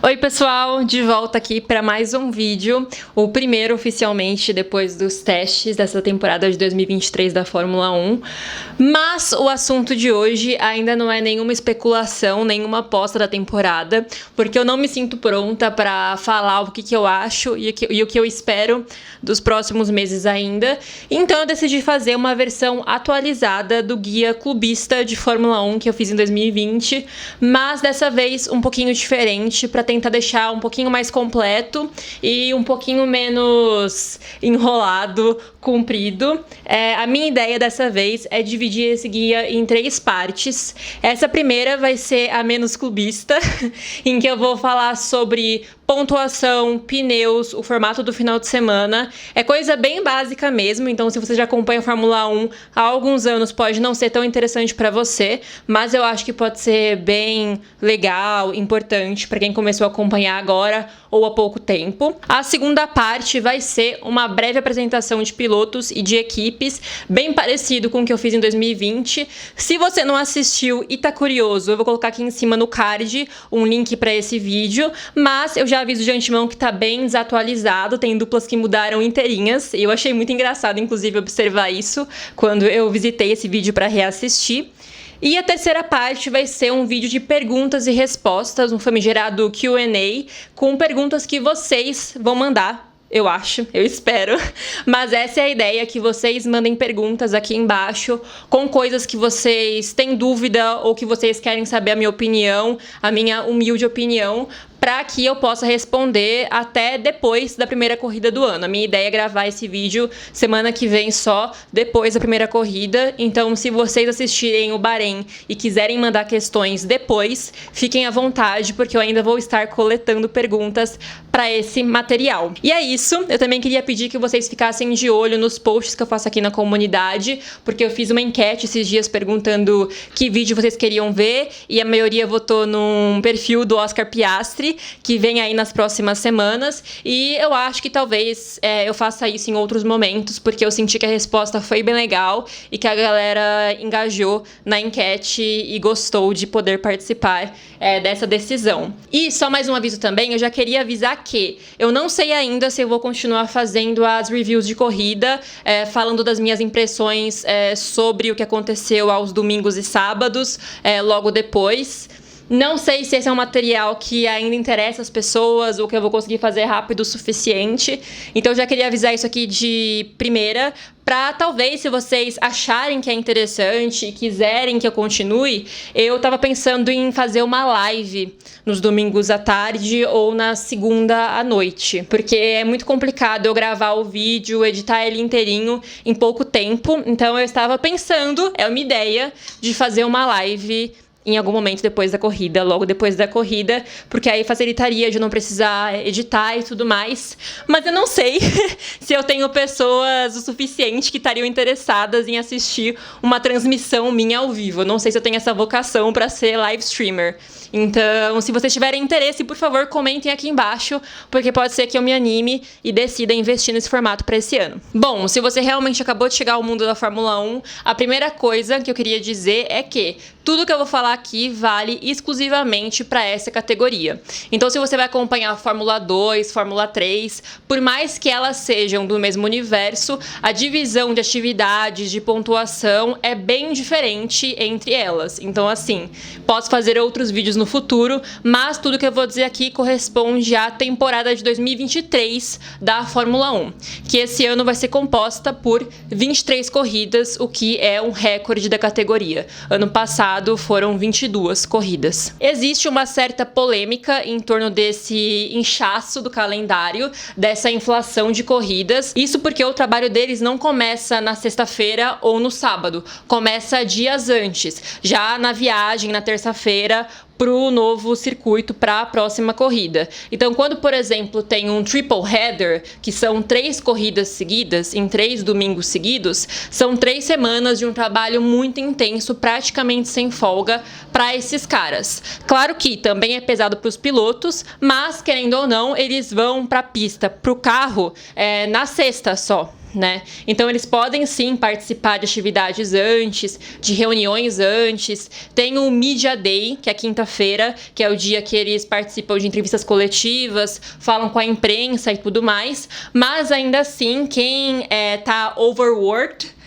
Oi pessoal, de volta aqui para mais um vídeo, o primeiro oficialmente depois dos testes dessa temporada de 2023 da Fórmula 1, mas o assunto de hoje ainda não é nenhuma especulação, nenhuma aposta da temporada, porque eu não me sinto pronta para falar o que eu acho e o que eu espero dos próximos meses ainda, então eu decidi fazer uma versão atualizada do guia clubista de Fórmula 1 que eu fiz em 2020, mas dessa vez um pouquinho diferente, para tentar deixar um pouquinho mais completo e um pouquinho menos enrolado, comprido. A minha ideia dessa vez é dividir esse guia em 3 partes. Essa primeira vai ser a menos clubista, em que eu vou falar sobre pontuação, pneus, o formato do final de semana. É coisa bem básica mesmo, então se você já acompanha a Fórmula 1 há alguns anos pode não ser tão interessante para você, mas eu acho que pode ser bem legal, importante para quem começou a acompanhar agora ou há pouco tempo. A segunda parte vai ser uma breve apresentação de pilotos e de equipes, bem parecido com o que eu fiz em 2020. Se você não assistiu e tá curioso, eu vou colocar aqui em cima no card um link para esse vídeo, mas eu já aviso de antemão que tá bem desatualizado, tem duplas que mudaram inteirinhas, e eu achei muito engraçado, inclusive, observar isso quando eu visitei esse vídeo para reassistir. E a terceira parte vai ser um vídeo de perguntas e respostas, um famigerado Q&A, com perguntas que vocês vão mandar. Eu acho, eu espero, mas essa é a ideia, que vocês mandem perguntas aqui embaixo com coisas que vocês têm dúvida ou que vocês querem saber a minha opinião, a minha humilde opinião, para que eu possa responder até depois da primeira corrida do ano. A minha ideia é gravar esse vídeo semana que vem só, depois da primeira corrida. Então, se vocês assistirem o Bahrein e quiserem mandar questões depois, fiquem à vontade, porque eu ainda vou estar coletando perguntas para esse material. E é isso. Eu também queria pedir que vocês ficassem de olho nos posts que eu faço aqui na comunidade, porque eu fiz uma enquete esses dias perguntando que vídeo vocês queriam ver, e a maioria votou num perfil do Oscar Piastri, que vem aí nas próximas semanas, e eu acho que talvez eu faça isso em outros momentos, porque eu senti que a resposta foi bem legal e que a galera engajou na enquete e gostou de poder participar dessa decisão. E só mais um aviso também, eu já queria avisar que eu não sei ainda se eu vou continuar fazendo as reviews de corrida, falando das minhas impressões sobre o que aconteceu aos domingos e sábados, logo depois. Não sei se esse é um material que ainda interessa as pessoas ou que eu vou conseguir fazer rápido o suficiente. Então, eu já queria avisar isso aqui de primeira, para talvez, se vocês acharem que é interessante e quiserem que eu continue, eu tava pensando em fazer uma live nos domingos à tarde ou na segunda à noite, porque é muito complicado eu gravar o vídeo, editar ele inteirinho em pouco tempo. Então, eu estava pensando, é uma ideia, de fazer uma live em algum momento depois da corrida, logo depois da corrida, porque aí facilitaria de não precisar editar e tudo mais. Mas eu não sei se eu tenho pessoas o suficiente que estariam interessadas em assistir uma transmissão minha ao vivo. Eu não sei se eu tenho essa vocação para ser live streamer. Então, se vocês tiverem interesse, por favor, comentem aqui embaixo, porque pode ser que eu me anime e decida investir nesse formato para esse ano. Bom, se você realmente acabou de chegar ao mundo da Fórmula 1, a primeira coisa que eu queria dizer é que tudo que eu vou falar aqui vale exclusivamente para essa categoria. Então, se você vai acompanhar a Fórmula 2, Fórmula 3, por mais que elas sejam do mesmo universo, a divisão de atividades, de pontuação é bem diferente entre elas. Então, assim, posso fazer outros vídeos no futuro, mas tudo que eu vou dizer aqui corresponde à temporada de 2023 da Fórmula 1, que esse ano vai ser composta por 23 corridas, o que é um recorde da categoria. Ano passado foram 22 corridas. Existe uma certa polêmica em torno desse inchaço do calendário, dessa inflação de corridas. Isso porque o trabalho deles não começa na sexta-feira ou no sábado, começa dias antes. Já na viagem, na terça-feira, para o novo circuito, para a próxima corrida. Então, quando, por exemplo, tem um triple header, que são 3 corridas seguidas, em 3 domingos seguidos, são 3 semanas de um trabalho muito intenso, praticamente sem folga, para esses caras. Claro que também é pesado para os pilotos, mas, querendo ou não, eles vão para a pista, para o carro, na sexta só. né? Então eles podem sim participar de atividades antes, de reuniões antes. Tem o Media Day, que é quinta-feira, que é o dia que eles participam de entrevistas coletivas, falam com a imprensa e tudo mais. Mas ainda assim, quem tá overworked,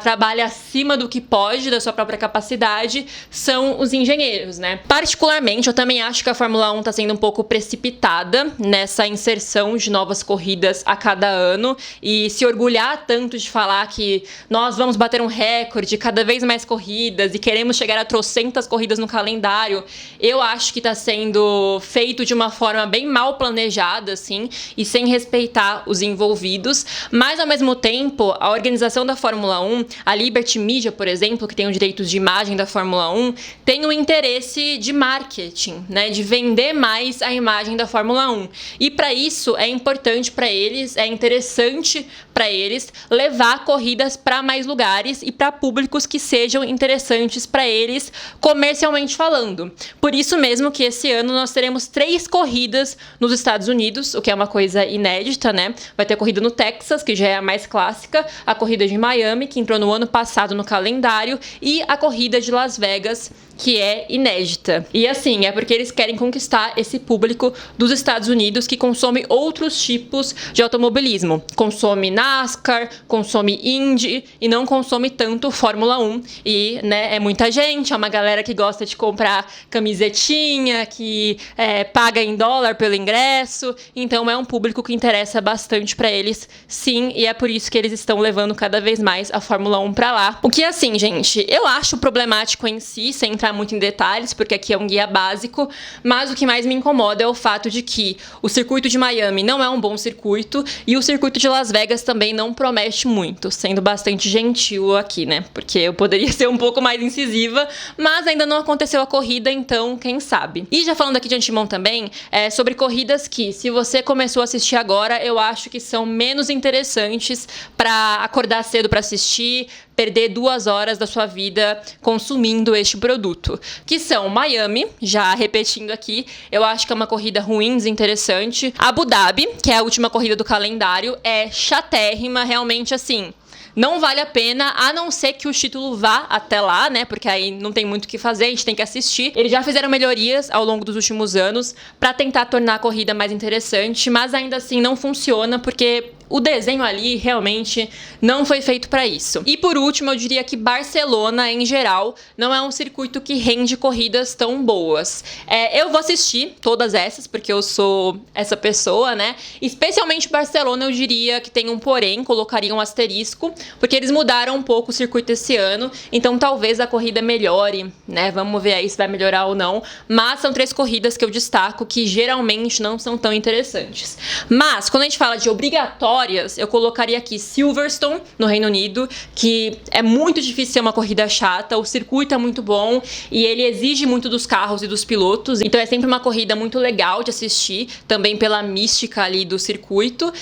trabalha acima do que pode, da sua própria capacidade, são os engenheiros, né? Particularmente, eu também acho que a Fórmula 1 está sendo um pouco precipitada nessa inserção de novas corridas a cada ano e se orgulhar tanto de falar que nós vamos bater um recorde, cada vez mais corridas e queremos chegar a trocentas corridas no calendário. Eu acho que está sendo feito de uma forma bem mal planejada, assim, e sem respeitar os envolvidos, mas ao mesmo tempo, a organização da Fórmula 1, a Liberty Media, por exemplo, que tem os direitos de imagem da Fórmula 1, tem um interesse de marketing, né, de vender mais a imagem da Fórmula 1. E para isso é importante para eles, é interessante para eles levar corridas para mais lugares e para públicos que sejam interessantes para eles, comercialmente falando. Por isso mesmo que esse ano nós teremos 3 corridas nos Estados Unidos, o que é uma coisa inédita, né? Vai ter a corrida no Texas, que já é a mais clássica, a corrida de Miami, que entrou no ano passado no calendário, e a corrida de Las Vegas, que é inédita. E assim, é porque eles querem conquistar esse público dos Estados Unidos que consome outros tipos de automobilismo. Consome NASCAR, consome Indy e não consome tanto Fórmula 1. E, né, é muita gente, é uma galera que gosta de comprar camisetinha, que paga em dólar pelo ingresso. Então é um público que interessa bastante para eles, sim, e é por isso que eles estão levando cada vez mais a Fórmula 1 para lá. O que, assim, gente, eu acho problemático em si, sem entrar muito em detalhes, porque aqui é um guia básico, mas o que mais me incomoda é o fato de que o circuito de Miami não é um bom circuito e o circuito de Las Vegas também não promete muito, sendo bastante gentil aqui, né? Porque eu poderia ser um pouco mais incisiva, mas ainda não aconteceu a corrida, então quem sabe. E já falando aqui de antemão também, sobre corridas que, se você começou a assistir agora, eu acho que são menos interessantes para acordar cedo para assistir, perder 2 horas da sua vida consumindo este produto, que são Miami, já repetindo aqui, eu acho que é uma corrida ruim, desinteressante. Abu Dhabi, que é a última corrida do calendário, é chatérrima, realmente assim, não vale a pena, a não ser que o título vá até lá, né? Porque aí não tem muito o que fazer, a gente tem que assistir. Eles já fizeram melhorias ao longo dos últimos anos para tentar tornar a corrida mais interessante, mas ainda assim não funciona porque o desenho ali realmente não foi feito para isso. E por último, eu diria que Barcelona, em geral, não é um circuito que rende corridas tão boas. Eu vou assistir todas essas, porque eu sou essa pessoa, né? Especialmente Barcelona, eu diria que tem um porém, colocaria um asterisco, porque eles mudaram um pouco o circuito esse ano, então talvez a corrida melhore, né? Vamos ver aí se vai melhorar ou não. Mas são 3 corridas que eu destaco que geralmente não são tão interessantes. Mas, quando a gente fala de obrigatório, eu colocaria aqui Silverstone, no Reino Unido, que é muito difícil ser uma corrida chata, o circuito é muito bom e ele exige muito dos carros e dos pilotos, então é sempre uma corrida muito legal de assistir, também pela mística ali do circuito.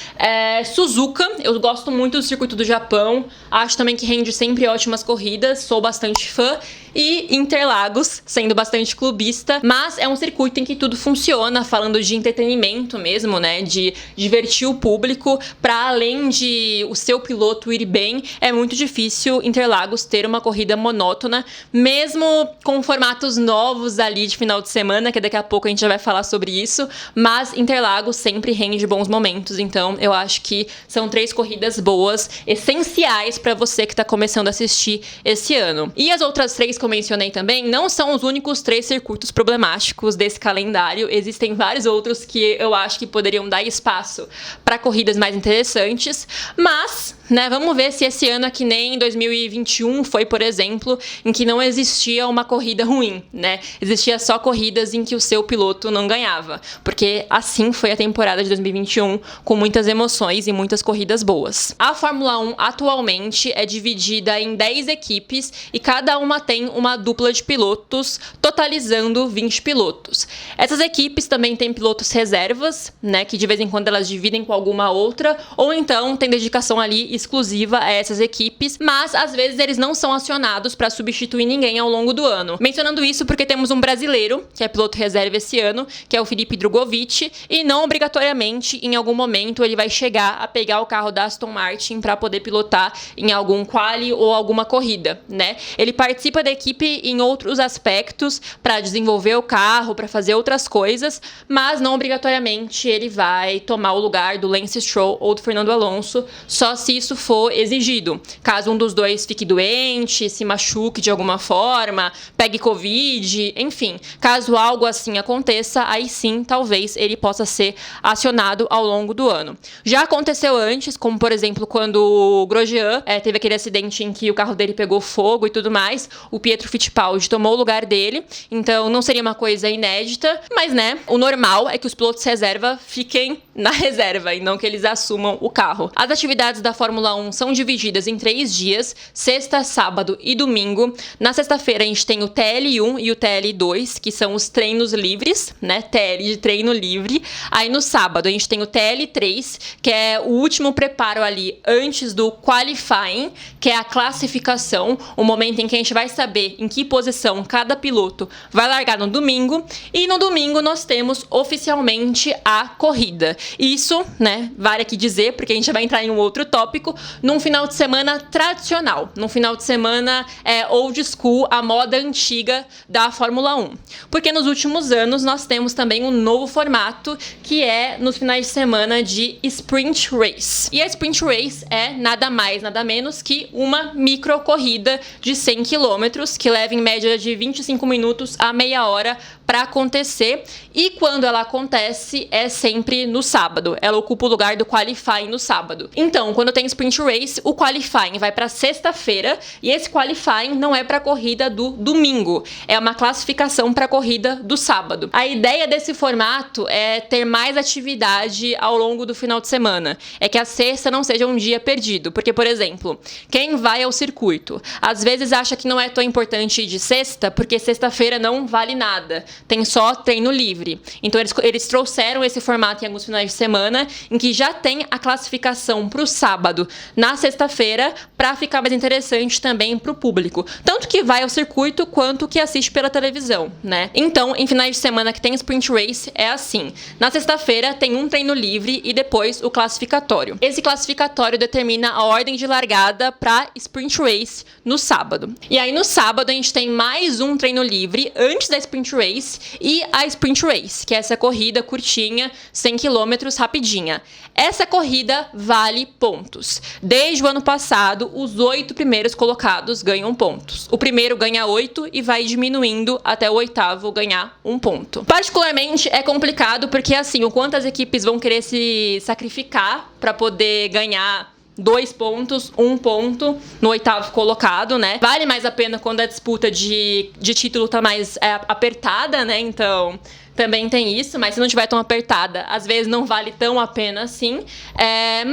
Suzuka, eu gosto muito do circuito do Japão, acho também que rende sempre ótimas corridas, sou bastante fã. E Interlagos, sendo bastante clubista, mas é um circuito em que tudo funciona, falando de entretenimento mesmo, né, de divertir o público, para além de o seu piloto ir bem, é muito difícil Interlagos ter uma corrida monótona, mesmo com formatos novos ali de final de semana, que daqui a pouco a gente já vai falar sobre isso, mas Interlagos sempre rende bons momentos, então eu acho que são 3 corridas boas, essenciais para você que está começando a assistir esse ano. E as outras 3 que eu mencionei também não são os únicos 3 circuitos problemáticos desse calendário, existem vários outros que eu acho que poderiam dar espaço para corridas mais interessantes, mas, né, vamos ver se esse ano é que nem 2021 foi, por exemplo, em que não existia uma corrida ruim, né? Existia só corridas em que o seu piloto não ganhava, porque assim foi a temporada de 2021, com muitas emoções e muitas corridas boas. A Fórmula 1 atualmente é dividida em 10 equipes e cada uma tem tem uma dupla de pilotos, totalizando 20 pilotos. Essas equipes também têm pilotos reservas, né, que de vez em quando elas dividem com alguma outra, ou então tem dedicação ali exclusiva a essas equipes, mas às vezes eles não são acionados para substituir ninguém ao longo do ano. Mencionando isso porque temos um brasileiro, que é piloto reserva esse ano, que é o Felipe Drogovic, e não obrigatoriamente em algum momento ele vai chegar a pegar o carro da Aston Martin para poder pilotar em algum quali ou alguma corrida, né? Ele participa da equipe em outros aspectos para desenvolver o carro, para fazer outras coisas, mas não obrigatoriamente ele vai tomar o lugar do Lance Stroll ou do Fernando Alonso, só se isso for exigido. Caso um dos dois fique doente, se machuque de alguma forma, pegue Covid, enfim, caso algo assim aconteça, aí sim, talvez ele possa ser acionado ao longo do ano. Já aconteceu antes, como por exemplo, quando o Grosjean teve aquele acidente em que o carro dele pegou fogo e tudo mais, o Pietro Fittipaldi tomou o lugar dele, então não seria uma coisa inédita, mas né, o normal é que os pilotos reserva fiquem na reserva e não que eles assumam o carro. As atividades da Fórmula 1 são divididas em 3 dias, sexta, sábado e domingo. Na sexta-feira a gente tem o TL1 e o TL2, que são os treinos livres, né, TL de treino livre. Aí no sábado a gente tem o TL3, que é o último preparo ali antes do qualifying, que é a classificação, o momento em que a gente vai saber em que posição cada piloto vai largar no domingo. E no domingo nós temos oficialmente a corrida. Isso, né, vale aqui dizer, porque a gente vai entrar em um outro tópico, num final de semana tradicional, num final de semana old school, a moda antiga da Fórmula 1. Porque nos últimos anos nós temos também um novo formato, que é nos finais de semana de Sprint Race. E a Sprint Race é nada mais, nada menos que uma micro corrida de 100 km, que leva em média de 25 minutos a meia hora para acontecer, e quando ela acontece é sempre no sábado. Ela ocupa o lugar do qualifying no sábado. Então, quando tem Sprint Race, o qualifying vai para sexta-feira, e esse qualifying não é para a corrida do domingo, é uma classificação para a corrida do sábado. A ideia desse formato é ter mais atividade ao longo do final de semana, é que a sexta não seja um dia perdido, porque, por exemplo, quem vai ao circuito às vezes acha que não é tão importante ir de sexta, porque sexta-feira não vale nada, tem só treino livre. Então eles trouxeram esse formato em alguns finais de semana, em que já tem a classificação para o sábado na sexta-feira, para ficar mais interessante também para o público, tanto que vai ao circuito quanto que assiste pela televisão, né? Então, em finais de semana que tem Sprint Race, é assim: na sexta-feira tem um treino livre e depois o classificatório. Esse classificatório determina a ordem de largada para Sprint Race no sábado. E aí no sábado a gente tem mais um treino livre antes da Sprint Race e a Sprint Race, que é essa corrida curtinha, 100 km rapidinha. Essa corrida vale pontos. Desde o ano passado, os 8 primeiros colocados ganham pontos. O primeiro ganha 8 e vai diminuindo até o oitavo ganhar 1 ponto. Particularmente é complicado porque, assim, o quanto as equipes vão querer se sacrificar para poder ganhar 2 pontos, 1 ponto no oitavo colocado, né? Vale mais a pena quando a disputa de título tá mais apertada, né? Então, também tem isso, mas se não tiver tão apertada, às vezes não vale tão a pena assim.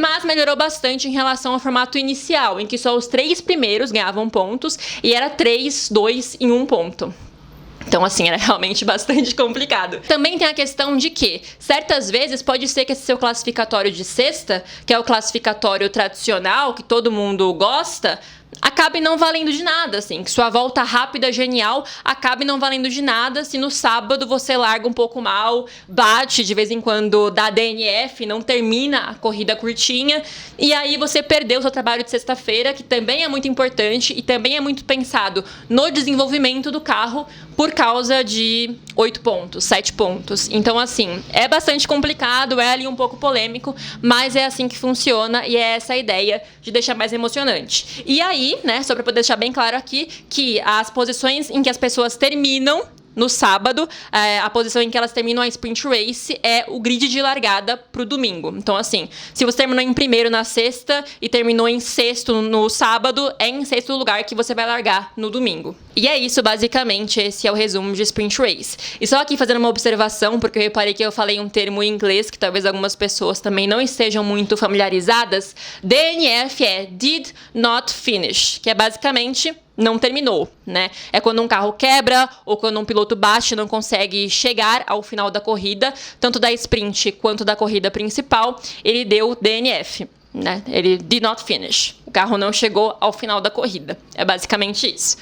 Mas melhorou bastante em relação ao formato inicial, em que só os 3 primeiros ganhavam pontos e era 3, 2 em 1 ponto. Então, assim, era realmente bastante complicado. Também tem a questão de que, certas vezes, pode ser que esse seu classificatório de sexta, que é o classificatório tradicional, que todo mundo gosta, acabe não valendo de nada, assim, que sua volta rápida, genial, acabe não valendo de nada se no sábado você larga um pouco mal, bate de vez em quando, dá DNF, não termina a corrida curtinha, e aí você perdeu o seu trabalho de sexta-feira, que também é muito importante e também é muito pensado no desenvolvimento do carro, por causa de 8 pontos, 7 pontos. Então, assim, é bastante complicado, é ali um pouco polêmico, mas é assim que funciona e é essa a ideia de deixar mais emocionante. E aí, né, só para poder deixar bem claro aqui, que as posições em que as pessoas terminam no sábado, a posição em que elas terminam a Sprint Race é o grid de largada pro domingo. Então, assim, se você terminou em primeiro na sexta e terminou em sexto no sábado, é em sexto lugar que você vai largar no domingo. E é isso, basicamente, esse é o resumo de Sprint Race. E só aqui fazendo uma observação, porque eu reparei que eu falei um termo em inglês que talvez algumas pessoas também não estejam muito familiarizadas. DNF é Did Not Finish, que é basicamente não terminou, né? É quando um carro quebra ou quando um piloto bate e não consegue chegar ao final da corrida, tanto da sprint quanto da corrida principal, ele deu DNF, né? Ele did not finish. O carro não chegou ao final da corrida. É basicamente isso.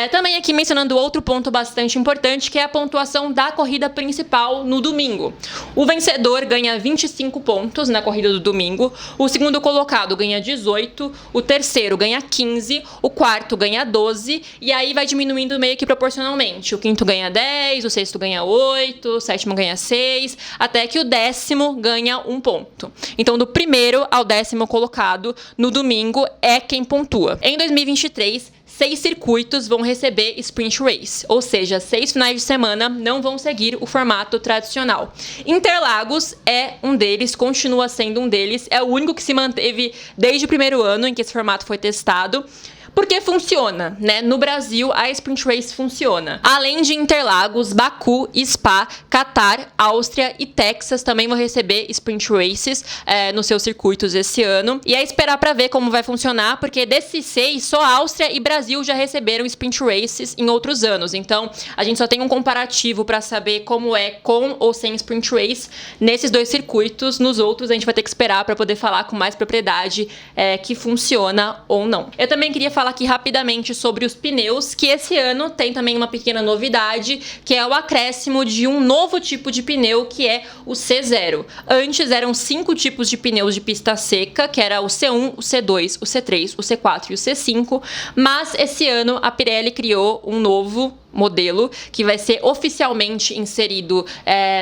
Também aqui mencionando outro ponto bastante importante, que é a pontuação da corrida principal no domingo. O vencedor ganha 25 pontos na corrida do domingo, o segundo colocado ganha 18, o terceiro ganha 15, o quarto ganha 12, e aí vai diminuindo meio que proporcionalmente. O quinto ganha 10, o sexto ganha 8, o sétimo ganha 6, até que o décimo ganha 1 ponto. Então, do primeiro ao décimo colocado no domingo é quem pontua. Em 2023, 6 circuitos vão receber Sprint Race, ou seja, 6 finais de semana não vão seguir o formato tradicional. Interlagos é um deles, continua sendo um deles, é o único que se manteve desde o primeiro ano em que esse formato foi testado. Porque funciona, né? No Brasil, a Sprint Race funciona. Além de Interlagos, Baku, Spa, Qatar, Áustria e Texas também vão receber Sprint Races nos seus circuitos esse ano. E é esperar para ver como vai funcionar, porque desses 6, só Áustria e Brasil já receberam Sprint Races em outros anos. Então, a gente só tem um comparativo para saber como é com ou sem Sprint Race nesses 2 circuitos. Nos outros, a gente vai ter que esperar para poder falar com mais propriedade que funciona ou não. Eu também queria falar aqui rapidamente sobre os pneus, que esse ano tem também uma pequena novidade, que é o acréscimo de um novo tipo de pneu, que é o C0. Antes eram 5 tipos de pneus de pista seca, que era o C1, o C2, o C3, o C4 e o C5, mas esse ano a Pirelli criou um novo modelo que vai ser oficialmente inserido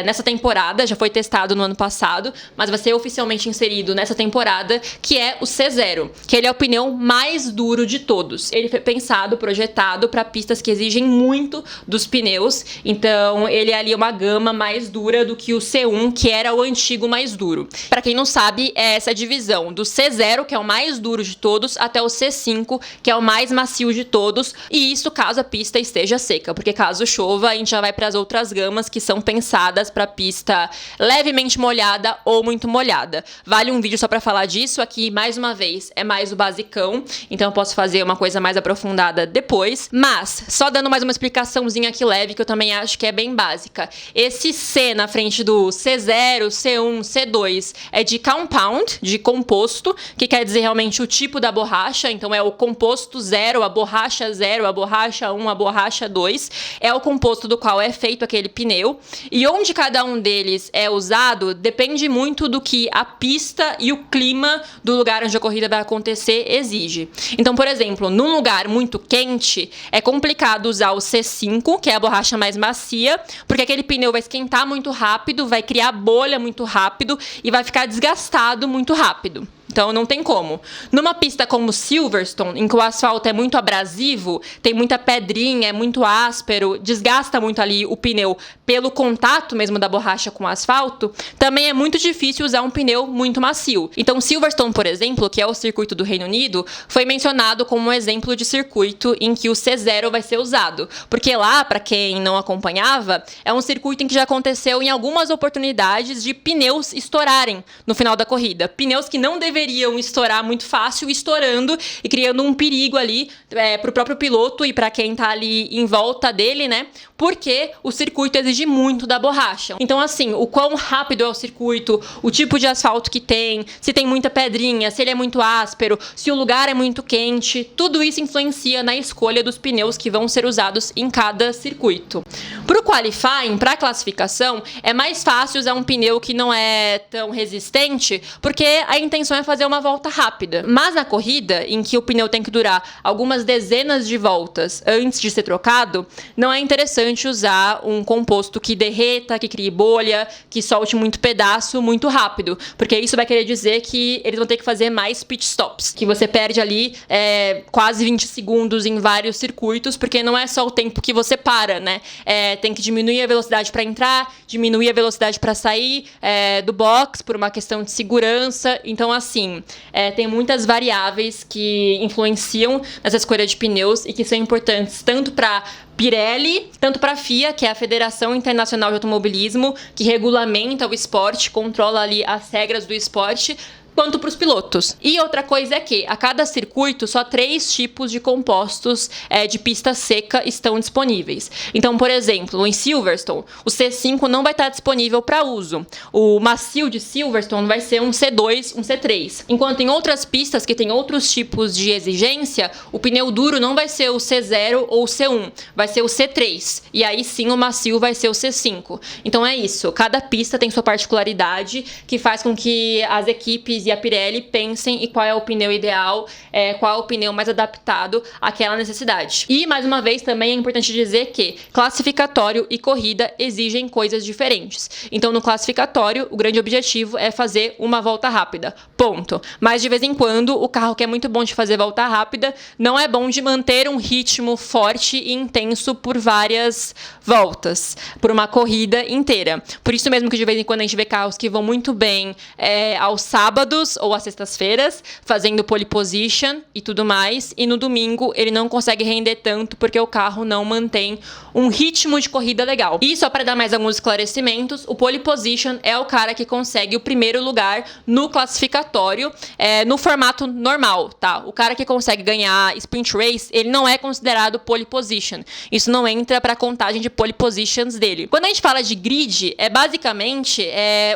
nessa temporada, já foi testado no ano passado, mas vai ser oficialmente inserido nessa temporada, que é o C0, que ele é o pneu mais duro de todos. Ele foi pensado, projetado para pistas que exigem muito dos pneus, então ele é ali uma gama mais dura do que o C1, que era o antigo mais duro. Para quem não sabe, é essa divisão do C0, que é o mais duro de todos, até o C5, que é o mais macio de todos, e isso caso a pista esteja seca. Porque caso chova, a gente já vai para as outras gamas que são pensadas para pista levemente molhada ou muito molhada. Vale um vídeo só para falar disso. Aqui, mais uma vez, é mais o basicão, então eu posso fazer uma coisa mais aprofundada depois. Mas, só dando mais uma explicaçãozinha aqui leve, que eu também acho que é bem básica. Esse C na frente do C0, C1, C2 é de compound, de composto, que quer dizer realmente o tipo da borracha. Então é o composto 0, a borracha 0, a borracha 1, a borracha 2. É o composto do qual é feito aquele pneu, e onde cada um deles é usado depende muito do que a pista e o clima do lugar onde a corrida vai acontecer exige. Então, por exemplo, num lugar muito quente, é complicado usar o C5, que é a borracha mais macia, porque aquele pneu vai esquentar muito rápido, vai criar bolha muito rápido e vai ficar desgastado muito rápido. Então não tem como. Numa pista como Silverstone, em que o asfalto é muito abrasivo, tem muita pedrinha, é muito áspero, desgasta muito ali o pneu pelo contato mesmo da borracha com o asfalto, também é muito difícil usar um pneu muito macio. Então Silverstone, por exemplo, que é o circuito do Reino Unido, foi mencionado como um exemplo de circuito em que o C0 vai ser usado. Porque lá, para quem não acompanhava, é um circuito em que já aconteceu em algumas oportunidades de pneus estourarem no final da corrida. Pneus que não deveriam estourar muito fácil, estourando e criando um perigo ali para o próprio piloto e para quem tá ali em volta dele, né? Porque o circuito exige muito da borracha. Então, assim, o quão rápido é o circuito, o tipo de asfalto que tem, se tem muita pedrinha, se ele é muito áspero, se o lugar é muito quente, tudo isso influencia na escolha dos pneus que vão ser usados em cada circuito. Pro qualifying, para classificação, é mais fácil usar um pneu que não é tão resistente, porque a intenção é fazer uma volta rápida. Mas na corrida, em que o pneu tem que durar algumas dezenas de voltas antes de ser trocado, não é interessante usar um composto que derreta, que crie bolha, que solte muito pedaço muito rápido, porque isso vai querer dizer que eles vão ter que fazer mais pit stops, que você perde ali quase 20 segundos em vários circuitos, porque não é só o tempo que você para, né? Tem que diminuir a velocidade para entrar, diminuir a velocidade para sair do box por uma questão de segurança. Então, assim, tem muitas variáveis que influenciam nessa escolha de pneus e que são importantes tanto para Pirelli, tanto para a FIA, que é a Federação Internacional de Automobilismo, que regulamenta o esporte, controla ali as regras do esporte, quanto para os pilotos. E outra coisa é que, a cada circuito, só 3 tipos de compostos de pista seca estão disponíveis. Então, por exemplo, em Silverstone, o C5 não vai estar disponível para uso. O macio de Silverstone vai ser um C2, um C3. Enquanto em outras pistas que têm outros tipos de exigência, o pneu duro não vai ser o C0 ou o C1, vai ser o C3. E aí sim o macio vai ser o C5. Então é isso, cada pista tem sua particularidade, que faz com que as equipes e a Pirelli pensem em qual é o pneu ideal, qual é o pneu mais adaptado àquela necessidade. E, mais uma vez, também é importante dizer que classificatório e corrida exigem coisas diferentes. Então, no classificatório, o grande objetivo é fazer uma volta rápida, ponto. Mas, de vez em quando, o carro que é muito bom de fazer volta rápida não é bom de manter um ritmo forte e intenso por várias voltas, por uma corrida inteira. Por isso mesmo que, de vez em quando, a gente vê carros que vão muito bem aos sábados ou às sextas-feiras, fazendo pole position e tudo mais, e no domingo ele não consegue render tanto porque o carro não mantém um ritmo de corrida legal. E só para dar mais alguns esclarecimentos, o pole position é o cara que consegue o primeiro lugar no classificatório, no formato normal, tá? O cara que consegue ganhar sprint race, ele não é considerado pole position. Isso não entra para a contagem de pole positions dele. Quando a gente fala de grid, é basicamente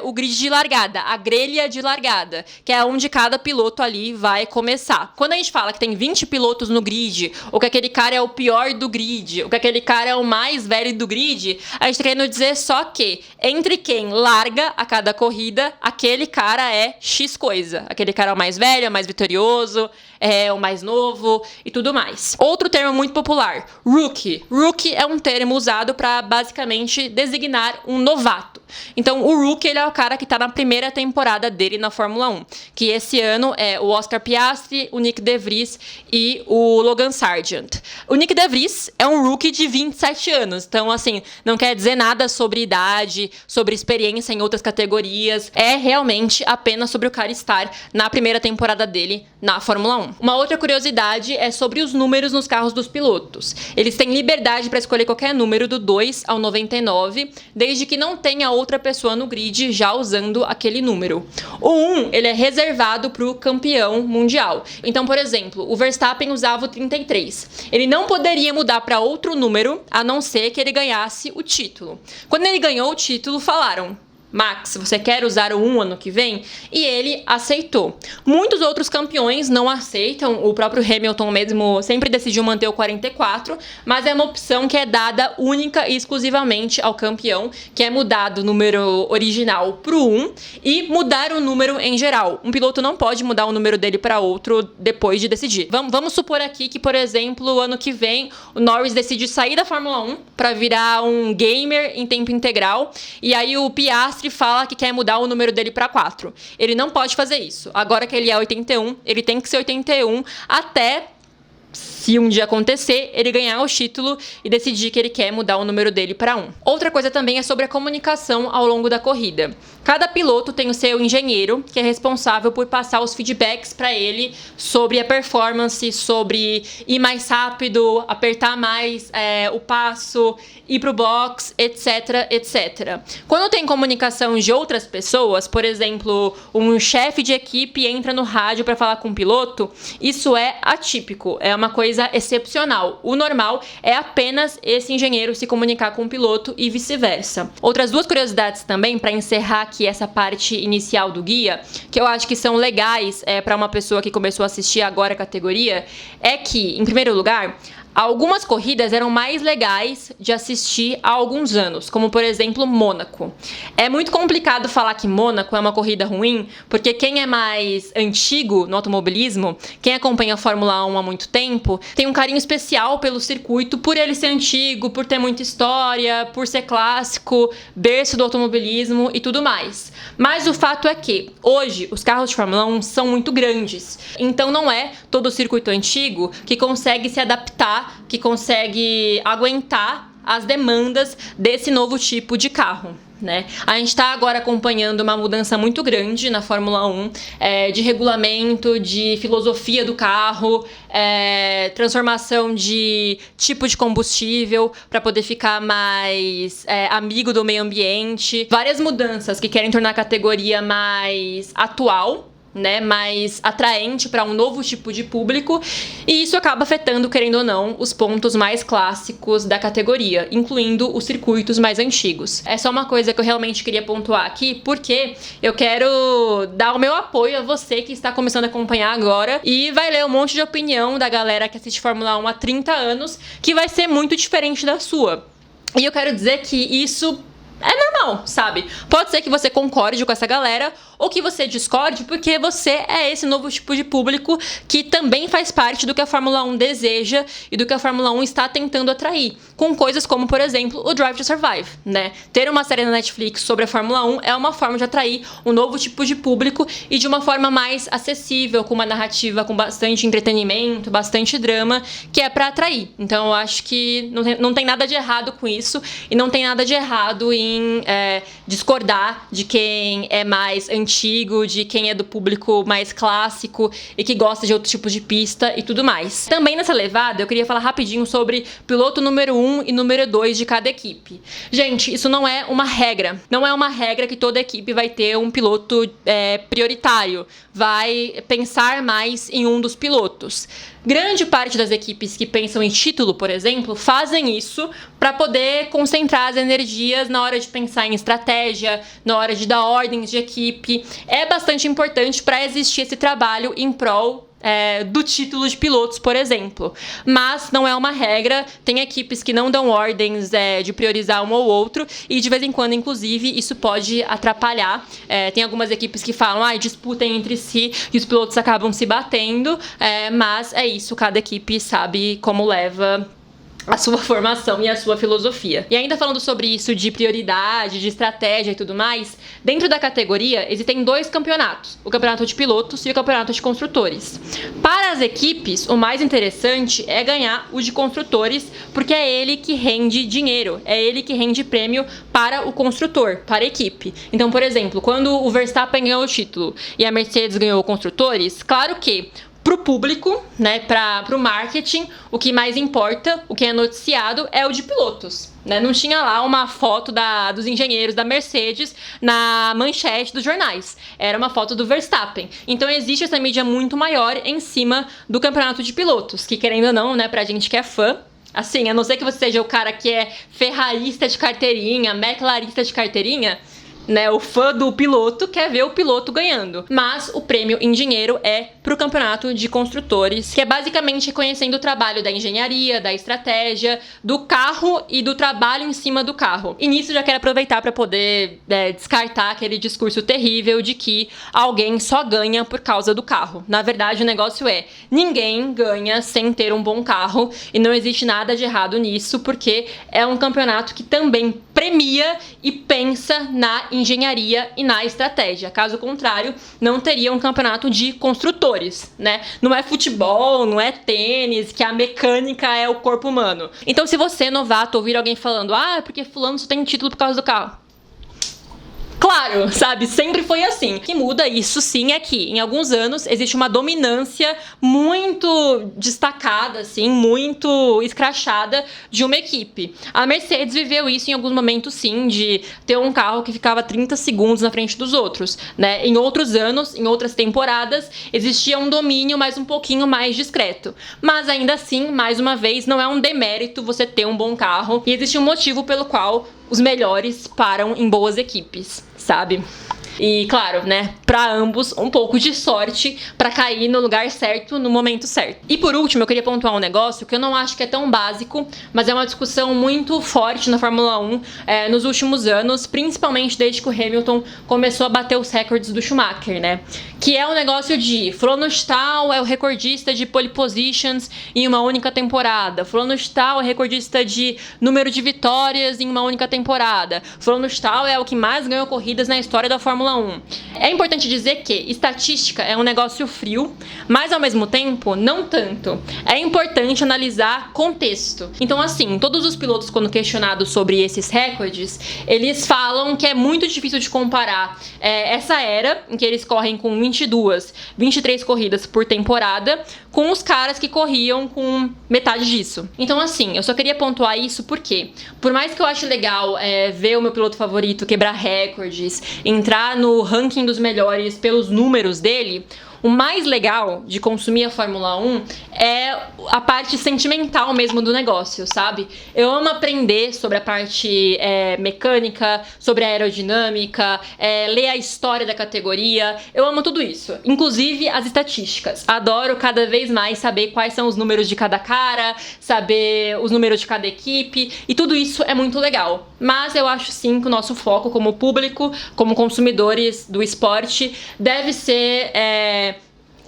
o grid de largada, a grelha de largada, que é onde cada piloto ali vai começar. Quando a gente fala que tem 20 pilotos no grid, ou que aquele cara é o pior do grid, ou que aquele cara é o mais velho do grid, a gente tá querendo dizer só que entre quem larga a cada corrida, aquele cara é X coisa. Aquele cara é o mais velho, é o mais vitorioso, é o mais novo e tudo mais. Outro termo muito popular, rookie. Rookie é um termo usado para basicamente designar um novato. Então, o rookie, ele é o cara que tá na primeira temporada dele na Fórmula 1, que esse ano é o Oscar Piastri, o Nick De Vries e o Logan Sargent. O Nick De Vries é um rookie de 27 anos, então, assim, não quer dizer nada sobre idade, sobre experiência em outras categorias, é realmente apenas sobre o cara estar na primeira temporada dele na Fórmula 1. Uma outra curiosidade é sobre os números nos carros dos pilotos. Eles têm liberdade para escolher qualquer número do 2 ao 99, desde que não tenha outra pessoa no grid já usando aquele número. O 1, ele é reservado para o campeão mundial. Então, por exemplo, o Verstappen usava o 33. Ele não poderia mudar para outro número, a não ser que ele ganhasse o título. Quando ele ganhou o título, falaram: Max, você quer usar o 1 ano que vem? E ele aceitou. Muitos outros campeões não aceitam, o próprio Hamilton mesmo sempre decidiu manter o 44, mas é uma opção que é dada única e exclusivamente ao campeão, que é mudar do número original para o 1 e mudar o número em geral. Um piloto não pode mudar o número dele para outro depois de decidir. Vamos supor aqui que, por exemplo, ano que vem, o Norris decide sair da Fórmula 1 para virar um gamer em tempo integral, e aí o Piastri fala que quer mudar o número dele para 4. Ele não pode fazer isso. Agora que ele é 81, ele tem que ser 81 até, se um dia acontecer, ele ganhar o título e decidir que ele quer mudar o número dele para 1. Outra coisa também é sobre a comunicação ao longo da corrida. Cada piloto tem o seu engenheiro, que é responsável por passar os feedbacks para ele sobre a performance, sobre ir mais rápido, apertar mais o passo, ir pro box, etc, etc. Quando tem comunicação de outras pessoas, por exemplo, um chefe de equipe entra no rádio para falar com o piloto, isso é atípico, é uma coisa excepcional. O normal é apenas esse engenheiro se comunicar com o piloto e vice-versa. Outras duas curiosidades também, para encerrar aqui essa parte inicial do guia, que eu acho que são legais para uma pessoa que começou a assistir agora a categoria, é que, em primeiro lugar, algumas corridas eram mais legais de assistir há alguns anos, como por exemplo Mônaco. É muito complicado falar que Mônaco é uma corrida ruim, porque quem é mais antigo no automobilismo, quem acompanha a Fórmula 1 há muito tempo, tem um carinho especial pelo circuito, por ele ser antigo, por ter muita história, por ser clássico, berço do automobilismo e tudo mais. Mas o fato é que, hoje, os carros de Fórmula 1 são muito grandes, então não é todo o circuito antigo que consegue se adaptar, que consegue aguentar as demandas desse novo tipo de carro, né? A gente está agora acompanhando uma mudança muito grande na Fórmula 1, de regulamento, de filosofia do carro, transformação de tipo de combustível para poder ficar mais amigo do meio ambiente, várias mudanças que querem tornar a categoria mais atual, né, mais atraente para um novo tipo de público, e isso acaba afetando, querendo ou não, os pontos mais clássicos da categoria, incluindo os circuitos mais antigos. É só uma coisa que eu realmente queria pontuar aqui, porque eu quero dar o meu apoio a você que está começando a acompanhar agora e vai ler um monte de opinião da galera que assiste Fórmula 1 há 30 anos, que vai ser muito diferente da sua. E eu quero dizer que isso é normal, sabe? Pode ser que você concorde com essa galera ou que você discorde, porque você é esse novo tipo de público que também faz parte do que a Fórmula 1 deseja e do que a Fórmula 1 está tentando atrair, com coisas como, por exemplo, o Drive to Survive, né? Ter uma série na Netflix sobre a Fórmula 1 é uma forma de atrair um novo tipo de público e de uma forma mais acessível, com uma narrativa com bastante entretenimento, bastante drama, que é pra atrair. Então eu acho que não tem nada de errado com isso e não tem nada de errado em discordar de quem é mais antigo, de quem é do público mais clássico e que gosta de outros tipos de pista e tudo mais. Também nessa levada, eu queria falar rapidinho sobre piloto número 1 e número 2 de cada equipe. Gente, isso não é uma regra. Não é uma regra que toda equipe vai ter um piloto prioritário. Vai pensar mais em um dos pilotos. Grande parte das equipes que pensam em título, por exemplo, fazem isso para poder concentrar as energias na hora de pensar em estratégia, na hora de dar ordens de equipe. É bastante importante para existir esse trabalho em prol do título de pilotos, por exemplo. Mas não é uma regra, tem equipes que não dão ordens de priorizar um ou outro e de vez em quando, inclusive, isso pode atrapalhar. Tem algumas equipes que falam, disputem entre si e os pilotos acabam se batendo, mas é isso, cada equipe sabe como leva a sua formação e a sua filosofia. E ainda falando sobre isso de prioridade, de estratégia e tudo mais, dentro da categoria existem 2 campeonatos, o campeonato de pilotos e o campeonato de construtores. Para as equipes, o mais interessante é ganhar o de construtores, porque é ele que rende dinheiro, é ele que rende prêmio para o construtor, para a equipe. Então, por exemplo, quando o Verstappen ganhou o título e a Mercedes ganhou o construtores, claro que pro público, né, pro marketing, o que mais importa, o que é noticiado é o de pilotos, né? Não tinha lá uma foto dos engenheiros da Mercedes na manchete dos jornais. Era uma foto do Verstappen. Então existe essa mídia muito maior em cima do campeonato de pilotos, que querendo ou não, né, pra gente que é fã, assim, a não ser que você seja o cara que é ferrarista de carteirinha, McLarista de carteirinha, né, o fã do piloto quer ver o piloto ganhando. Mas o prêmio em dinheiro é pro campeonato de construtores, que é basicamente reconhecendo o trabalho da engenharia, da estratégia, do carro e do trabalho em cima do carro. E nisso já quero aproveitar para poder descartar aquele discurso terrível de que alguém só ganha por causa do carro. Na verdade, o negócio é, ninguém ganha sem ter um bom carro e não existe nada de errado nisso, porque é um campeonato que também premia e pensa na engenharia e na estratégia. Caso contrário, não teria um campeonato de construtores, né? Não é futebol, não é tênis, que a mecânica é o corpo humano. Então, se você, novato, ouvir alguém falando, porque fulano só tem título por causa do carro. Claro, sabe? Sempre foi assim. O que muda isso, sim, é que em alguns anos existe uma dominância muito destacada, assim, muito escrachada de uma equipe. A Mercedes viveu isso em alguns momentos, sim, de ter um carro que ficava 30 segundos na frente dos outros, né? Em outros anos, em outras temporadas, existia um domínio mais um pouquinho mais discreto. Mas ainda assim, mais uma vez, não é um demérito você ter um bom carro e existe um motivo pelo qual os melhores param em boas equipes, sabe? E claro, né, pra ambos um pouco de sorte pra cair no lugar certo, no momento certo. E por último, eu queria pontuar um negócio que eu não acho que é tão básico, mas é uma discussão muito forte na Fórmula 1 nos últimos anos, principalmente desde que o Hamilton começou a bater os recordes do Schumacher, né? Que é o negócio de fulano de tal é o recordista de pole positions em uma única temporada, fulano de tal é recordista de número de vitórias em uma única temporada, fulano de tal é o que mais ganhou corridas na história da Fórmula 1. É importante dizer que estatística é um negócio frio, mas ao mesmo tempo, não tanto. É importante analisar contexto. Então, assim, todos os pilotos, quando questionados sobre esses recordes, eles falam que é muito difícil de comparar essa era, em que eles correm com 22, 23 corridas por temporada, com os caras que corriam com metade disso. Então, assim, eu só queria pontuar isso porque, por mais que eu ache legal ver o meu piloto favorito quebrar recordes, entrar no ranking um dos melhores pelos números dele, o mais legal de consumir a Fórmula 1 é a parte sentimental mesmo do negócio, sabe? Eu amo aprender sobre a parte mecânica, sobre a aerodinâmica, ler a história da categoria. Eu amo tudo isso, inclusive as estatísticas. Adoro cada vez mais saber quais são os números de cada cara, saber os números de cada equipe, e tudo isso é muito legal. Mas eu acho sim que o nosso foco como público, como consumidores do esporte, deve ser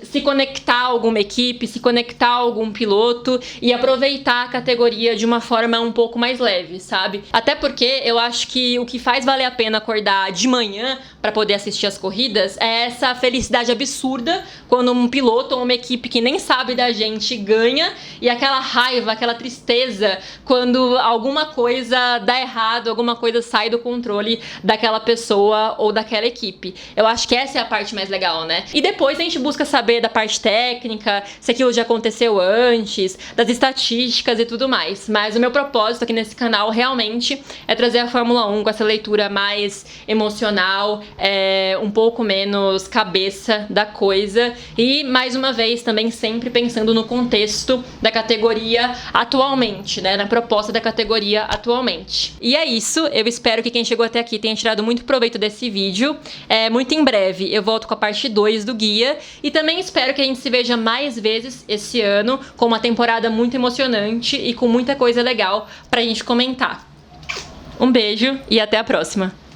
se conectar a alguma equipe, se conectar a algum piloto e aproveitar a categoria de uma forma um pouco mais leve, sabe? Até porque eu acho que o que faz valer a pena acordar de manhã para poder assistir as corridas é essa felicidade absurda quando um piloto ou uma equipe que nem sabe da gente ganha, e aquela raiva, aquela tristeza quando alguma coisa dá errado, alguma coisa sai do controle daquela pessoa ou daquela equipe. Eu acho que essa é a parte mais legal, né? E depois a gente busca saber da parte técnica, se aquilo já aconteceu antes, das estatísticas e tudo mais. Mas o meu propósito aqui nesse canal realmente é trazer a Fórmula 1 com essa leitura mais emocional, um pouco menos cabeça da coisa, e mais uma vez também sempre pensando no contexto da categoria atualmente, né, na proposta da categoria atualmente. E é isso, eu espero que quem chegou até aqui tenha tirado muito proveito desse vídeo. Muito em breve eu volto com a parte 2 do guia, e também espero que a gente se veja mais vezes esse ano, com uma temporada muito emocionante e com muita coisa legal pra gente comentar. Um beijo e até a próxima!